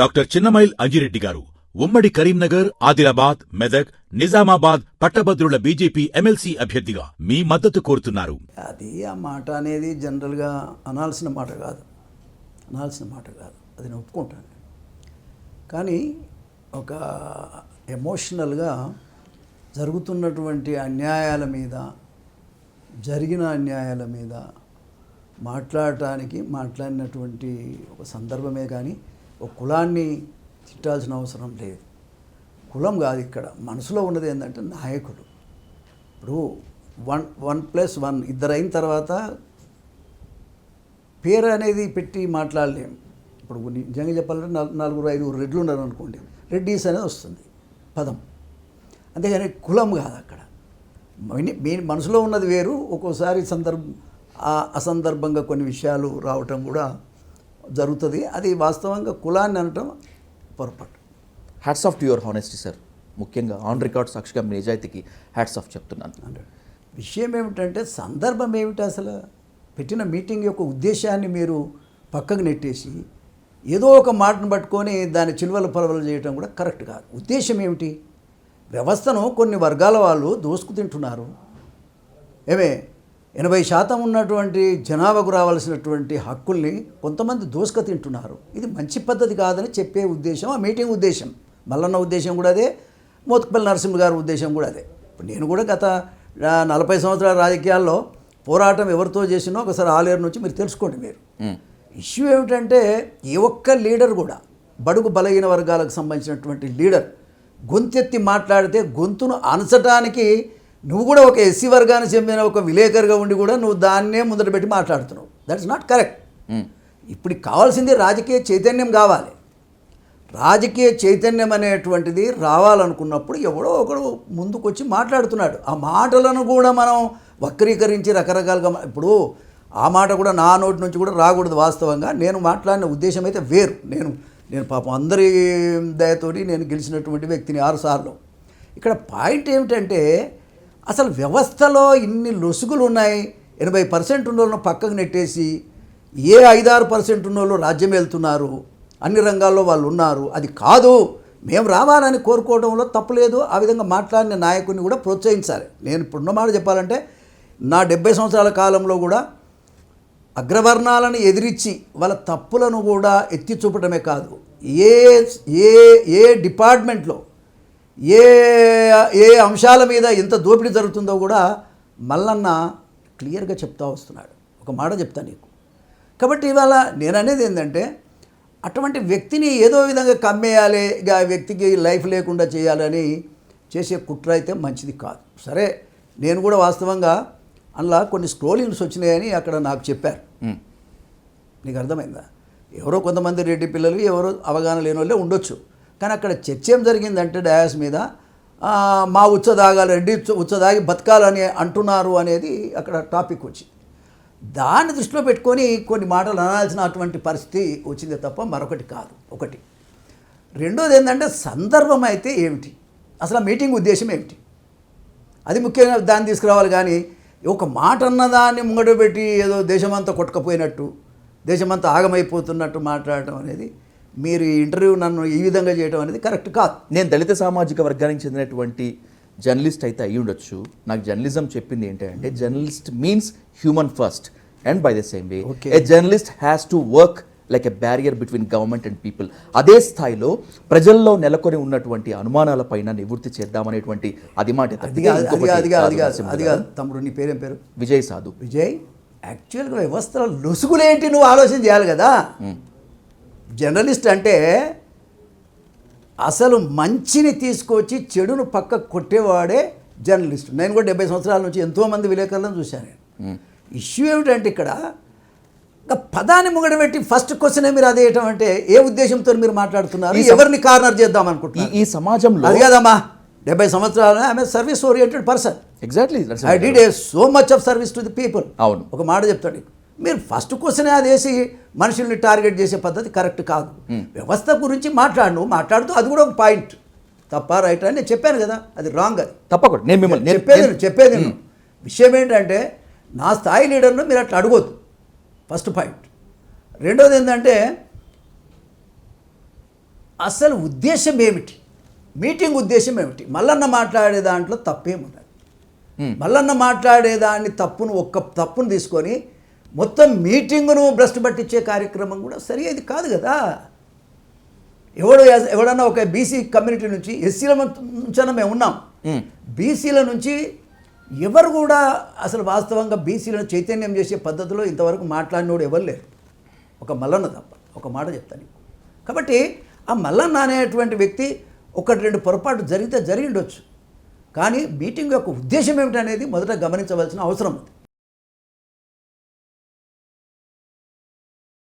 Doctor Chinnamail Anji Reddy గారు ఉమ్మడి కరీంనగర్, ఆదిలాబాద్, మెదక్, నిజామాబాద్ పట్టభద్రుల బీజేపీ ఎమ్మెల్సీ అభ్యర్థిగా మీ మద్దతు కోరుతున్నారు. అది ఆ మాట అనేది జనరల్గా అనాల్సిన మాట కాదు, అది నేను ఒప్పుకుంటాను. కానీ ఒక ఎమోషనల్గా జరుగుతున్నటువంటి అన్యాయాల మీద, జరిగిన అన్యాయాల మీద మాట్లాడినటువంటి ఒక సందర్భమే కానీ ఒక కులాన్ని తిట్టాల్సిన అవసరం లేదు. కులం కాదు ఇక్కడ, మనసులో ఉన్నది ఏంటంటే నాయకులు. ఇప్పుడు 1+1 ఇద్దరు అయిన తర్వాత పేరు అనేది పెట్టి మాట్లాడలేం. ఇప్పుడు నిజంగా చెప్పాలంటే 4-5 రెడ్లు ఉన్నారు అనుకోండి, రెడ్డీస్ అనేది వస్తుంది పదం, అంతేగాని కులం కాదు అక్కడ. మీ మనసులో ఉన్నది వేరు. ఒక్కోసారి అసందర్భంగా కొన్ని విషయాలు రావటం కూడా జరుగుతుంది. అది వాస్తవంగా కులాన్ని అనటం పొరపాటు. Hats off to your honesty sir. ముఖ్యంగా ఆన్ రికార్డ్ సాక్షిగా మీ నిజాయితీకి హ్యాట్స్ ఆఫ్ చెప్తున్నాను. విషయం ఏమిటంటే సందర్భం ఏమిటి, అసలు పెట్టిన మీటింగ్ యొక్క ఉద్దేశాన్ని మీరు పక్కకు నెట్టేసి ఏదో ఒక మాటను పట్టుకొని దాన్ని చిలువల పలవలు చేయడం కూడా కరెక్ట్ కాదు. ఉద్దేశం ఏమిటి? వ్యవస్థను కొన్ని వర్గాల వాళ్ళు దోసుకు తింటున్నారు. 80% ఉన్నటువంటి జనాభాకు రావాల్సినటువంటి హక్కుల్ని కొంతమంది దోసుక తింటున్నారు. ఇది మంచి పద్ధతి కాదని చెప్పే ఉద్దేశం ఆ మీటింగ్ ఉద్దేశం. మల్లన్న ఉద్దేశం కూడా అదే, మోత్కుపల్లి నరసింహ గారి ఉద్దేశం కూడా అదే. ఇప్పుడు నేను కూడా గత 40 సంవత్సరాల రాజకీయాల్లో పోరాటం ఎవరితో చేసినో ఒకసారి ఆలేరు నుంచి మీరు తెలుసుకోండి. మీరు ఇష్యూ ఏమిటంటే ఏ ఒక్క లీడర్ కూడా, బడుగు బలహీన వర్గాలకు సంబంధించినటువంటి లీడర్ గొంతెత్తి మాట్లాడితే గొంతును అనచడానికి నువ్వు కూడా ఒక ఎస్సీ వర్గానికి చెందిన ఒక విలేకరుగా ఉండి కూడా నువ్వు దాన్నే ముందట పెట్టి మాట్లాడుతున్నావు. That is not correct. ఇప్పుడు కావాల్సింది రాజకీయ చైతన్యం కావాలి. రాజకీయ చైతన్యం అనేటువంటిది రావాలనుకున్నప్పుడు ఎవడో ఒకడు ముందుకు వచ్చి మాట్లాడుతున్నాడు. ఆ మాటలను కూడా మనం వక్రీకరించి రకరకాలుగా, ఇప్పుడు ఆ మాట కూడా నా నోటి నుంచి కూడా రాకూడదు. వాస్తవంగా నేను మాట్లాడిన ఉద్దేశం అయితే వేరు. నేను పాపం అందరి దయతోటి నేను గెలిచినటువంటి వ్యక్తిని 6 సార్లు. ఇక్కడ పాయింట్ ఏమిటంటే అసలు వ్యవస్థలో ఇన్ని లొసుగులు ఉన్నాయి. 80% ఉన్న వాళ్ళను పక్కకు నెట్టేసి 5-6% ఉన్న వాళ్ళు రాజ్యం వెళ్తున్నారు, అన్ని రంగాల్లో వాళ్ళు ఉన్నారు. అది కాదు, మేము రావాలని కోరుకోవడంలో తప్పులేదు. ఆ విధంగా మాట్లాడిన నాయకుడిని కూడా ప్రోత్సహించాలి. నేను ఇప్పుడున్న మాట చెప్పాలంటే నా 70 సంవత్సరాల కాలంలో కూడా అగ్రవర్ణాలను ఎదిరించి వాళ్ళ తప్పులను కూడా ఎత్తి చూపటమే కాదు, ఏ డిపార్ట్మెంట్లో ఏ అంశాల మీద ఎంత దోపిడీ జరుగుతుందో కూడా మల్లన్న క్లియర్గా చెప్తా వస్తున్నాడు. ఒక మాట చెప్తా నీకు. కాబట్టి ఇవాళ నేను అనేది ఏంటంటే అటువంటి వ్యక్తిని ఏదో విధంగా కమ్మేయాలి, ఇక ఆ వ్యక్తికి లైఫ్ లేకుండా చేయాలని చేసే కుట్ర అయితే మంచిది కాదు. సరే, నేను కూడా వాస్తవంగా అందులో కొన్ని స్క్రోలింగ్స్ వచ్చినాయని అక్కడ నాకు చెప్పారు. నీకు అర్థమైందా? ఎవరో కొంతమంది రెడ్డి పిల్లలు, ఎవరో అవగాహన లేని వాళ్ళే ఉండొచ్చు. కానీ అక్కడ చర్చ ఏం జరిగిందంటే డయాస్ మీద మా ఉచ్చదాగాలి, రెడ్డి ఉచ్చదాగి బతకాలని అంటున్నారు అనేది అక్కడ టాపిక్ వచ్చింది. దాన్ని దృష్టిలో పెట్టుకొని కొన్ని మాటలు అనాల్సిన అటువంటి పరిస్థితి వచ్చిందే తప్ప మరొకటి కాదు. ఒకటి. రెండోది ఏంటంటే సందర్భం అయితే ఏమిటి, అసలు ఆ మీటింగ్ ఉద్దేశం ఏమిటి, అది ముఖ్యంగా దాన్ని తీసుకురావాలి. కానీ ఒక మాట అన్నదాన్ని ముంగట పెట్టి ఏదో దేశమంతా కొట్టుకపోయినట్టు, దేశమంతా ఆగమైపోతున్నట్టు మాట్లాడటం అనేది, మీరు ఈ ఇంటర్వ్యూ నన్ను ఈ విధంగా చేయడం అనేది కరెక్ట్ కాదు. నేను దళిత సామాజిక వర్గానికి చెందినటువంటి జర్నలిస్ట్ అయితే అయ్యి ఉండొచ్చు. నాకు జర్నలిజం చెప్పింది ఏంటంటే journalist means human first and by the same way A journalist has to work like a barrier between government and people. అదే స్థాయిలో ప్రజల్లో నెలకొని ఉన్నటువంటి అనుమానాలపైన నివృత్తి చేద్దామనేటువంటి అది మాట. తమ్ముడు, నీ పేరేం పేరు? విజయ్ సాధు. విజయ్, యాక్చువల్గా వ్యవస్థలో లొసుగులేంటి నువ్వు ఆలోచన చేయాలి కదా. జర్నలిస్ట్ అంటే అసలు మంచిని తీసుకొచ్చి చెడును పక్క కొట్టేవాడే జర్నలిస్ట్. నేను కూడా 70 సంవత్సరాల నుంచి ఎంతోమంది విలేకరులను చూశాను. ఇష్యూ ఏమిటంటే ఇక్కడ పదాన్ని ముంగడ పెట్టి ఫస్ట్ క్వశ్చన్ మీరు అదేయటం అంటే ఏ ఉద్దేశంతో మీరు మాట్లాడుతున్నారు, ఎవరిని కార్నర్ చేద్దాం అనుకుంటున్నారు? ఈ సమాజంలో అది కదమ్మా, 70 సంవత్సరాలు I'm a service oriented person. Exactly, I did so much of service to the people. అవును. ఒక మాట చెప్తాడు, మీరు ఫస్ట్ క్వశ్చన్ అదేసి మనుషుల్ని టార్గెట్ చేసే పద్ధతి కరెక్ట్ కాదు. వ్యవస్థ గురించి మాట్లాడుతూ అది కూడా ఒక పాయింట్. తప్ప రైట్ అని నేను చెప్పాను కదా, అది రాంగ్. అది తప్పకుండా నేను మిమ్మల్ని చెప్పేది విషయం ఏంటంటే నా స్థాయి లీడర్ను మీరు అట్లా అడగొద్దు, ఫస్ట్ పాయింట్. రెండోది ఏంటంటే అసలు ఉద్దేశం ఏమిటి, మీటింగ్ ఉద్దేశం ఏమిటి? మల్లన్న మాట్లాడే దాంట్లో తప్పేమున్నది? మల్లన్న మాట్లాడేదాన్ని తప్పును తీసుకొని మొత్తం మీటింగును భ్రష్టు పట్టించే కార్యక్రమం కూడా సరి అది కాదు కదా. ఎవడన్నా ఒక బీసీ కమ్యూనిటీ నుంచి, ఎస్సీల నుంచైనా మేము ఉన్నాం, బీసీల నుంచి ఎవరు కూడా అసలు వాస్తవంగా బీసీలను చైతన్యం చేసే పద్ధతిలో ఇంతవరకు మాట్లాడినోడు ఎవరు లేరు, ఒక మల్లన్న తప్ప. ఒక మాట చెప్తాను. కాబట్టి ఆ మల్లన్న అనేటువంటి వ్యక్తి ఒకటి రెండు పొరపాటు జరిగితే జరిగి ఉండొచ్చు, కానీ మీటింగ్ యొక్క ఉద్దేశం ఏమిటనేది మొదట గమనించవలసిన అవసరం ఉంది.